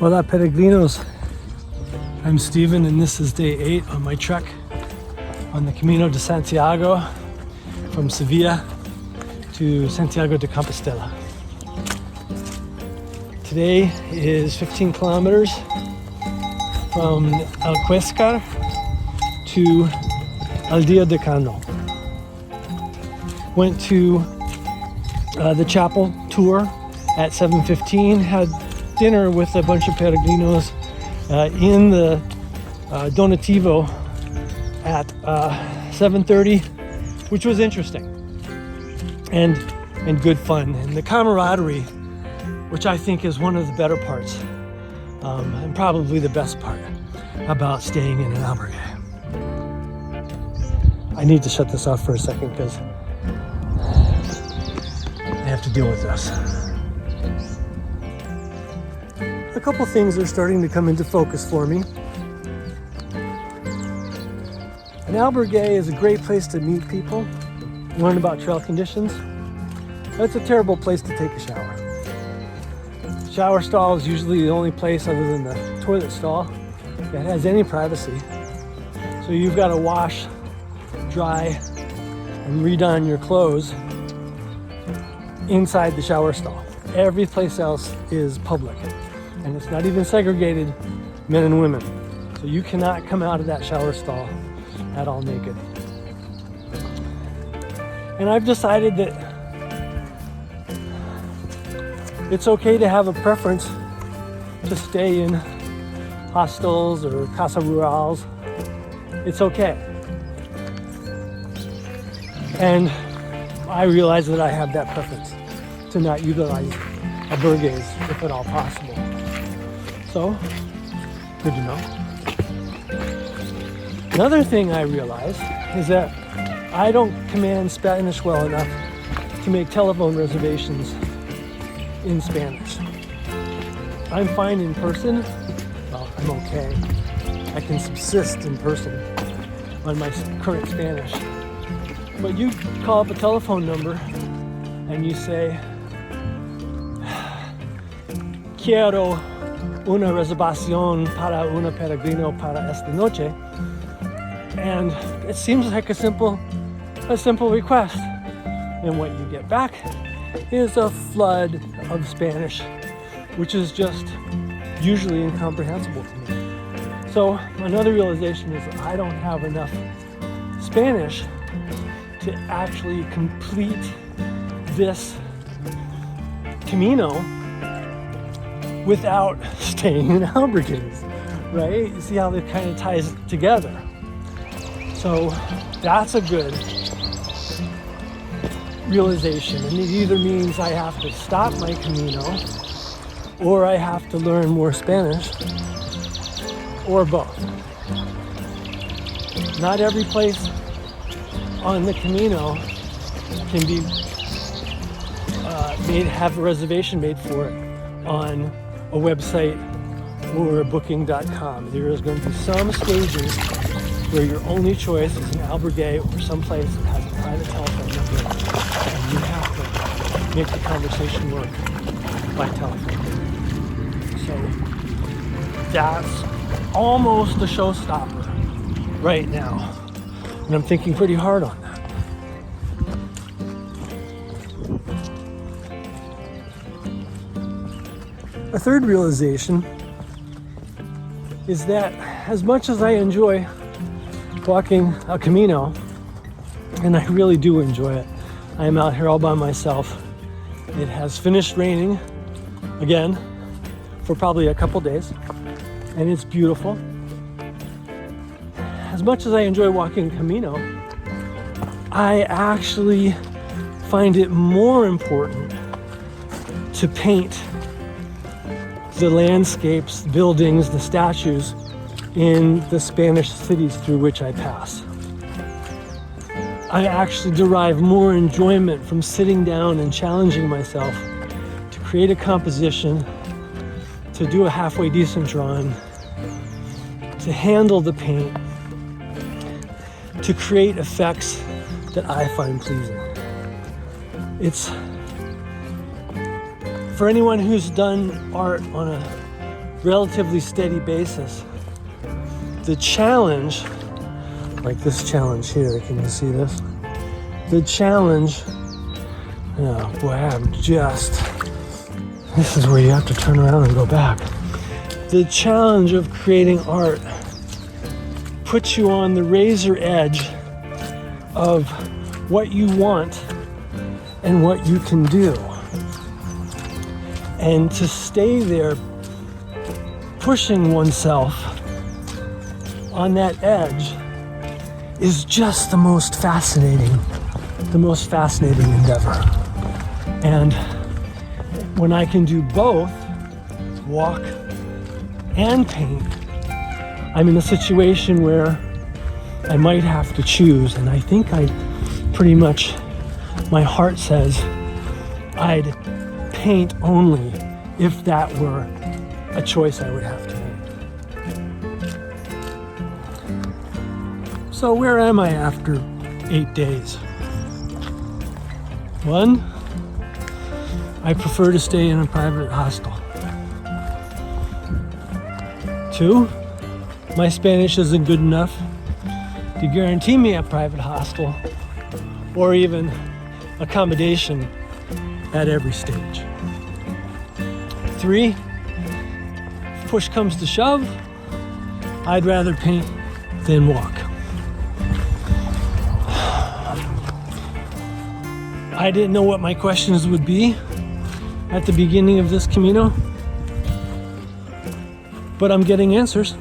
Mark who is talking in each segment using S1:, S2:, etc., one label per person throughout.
S1: Hola peregrinos, I'm Steven and this is day 8 on my trek on the Camino de Santiago from Sevilla to Santiago de Compostela. Today is 15 kilometers from Alcuéscar to Aldea del Cano. Went to the chapel tour at 7:15, had dinner with a bunch of peregrinos in the Donativo at 7:30, which was interesting and good fun. And the camaraderie, which I think is one of the better parts and probably the best part about staying in an albergue. I need to shut this off for a second because I have to deal with this. A couple things are starting to come into focus for me. An albergue is a great place to meet people, learn about trail conditions. But it's a terrible place to take a shower. The shower stall is usually the only place other than the toilet stall that has any privacy. So you've got to wash, dry, and re-don your clothes inside the shower stall. Every place else is public. And it's not even segregated, men and women. So you cannot come out of that shower stall at all naked. And I've decided that it's okay to have a preference to stay in hostels or casa rurals. It's okay. And I realize that I have that preference to not utilize albergues if at all possible. So, good to know. Another thing I realize is that I don't command Spanish well enough to make telephone reservations in Spanish. I'm fine in person. Well, I'm okay. I can subsist in person on my current Spanish. But you call up a telephone number and you say, quiero una reservación para una peregrino para esta noche, and it seems like a simple request, and what you get back is a flood of Spanish, which is just usually incomprehensible to me. So another realization is that I don't have enough Spanish to actually complete this Camino without staying in albergues, right? You see how that kind of ties together. So that's a good realization. And it either means I have to stop my Camino or I have to learn more Spanish, or both. Not every place on the Camino can be have a reservation made for it on a website or booking.com. There is going to be some stages where your only choice is an albergue or someplace that has a private telephone number, and you have to make the conversation work by telephone. So that's almost a showstopper right now, and I'm thinking pretty hard on that. A third realization is that as much as I enjoy walking a Camino, and I really do enjoy it, I am out here all by myself. It has finished raining again for probably a couple days, and it's beautiful. As much as I enjoy walking Camino, I actually find it more important to paint the landscapes, buildings, the statues in the Spanish cities through which I pass. I actually derive more enjoyment from sitting down and challenging myself to create a composition, to do a halfway decent drawing, to handle the paint, to create effects that I find pleasing. It's for anyone who's done art on a relatively steady basis. The challenge, like this challenge here, can you see this? The challenge, oh boy, this is where you have to turn around and go back. The challenge of creating art puts you on the razor edge of what you want and what you can do. And to stay there, pushing oneself on that edge is just the most fascinating endeavor. And when I can do both, walk and paint, I'm in a situation where I might have to choose, and I think my heart says I'd paint only if that were a choice I would have to make. So where am I after 8 days? 1, I prefer to stay in a private hostel. 2, my Spanish isn't good enough to guarantee me a private hostel or even accommodation at every stage. 3, if push comes to shove, I'd rather paint than walk. I didn't know what my questions would be at the beginning of this Camino, but I'm getting answers.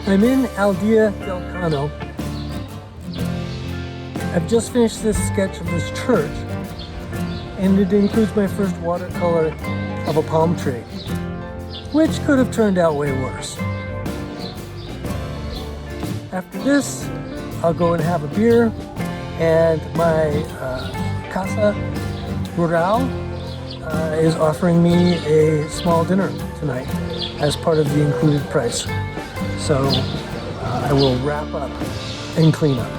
S1: I'm in Aldea del Cano. I've just finished this sketch of this church, and it includes my first watercolor of a palm tree, which could have turned out way worse. After this, I'll go and have a beer, and my Casa Rural is offering me a small dinner tonight as part of the included price. So I will wrap up and clean up.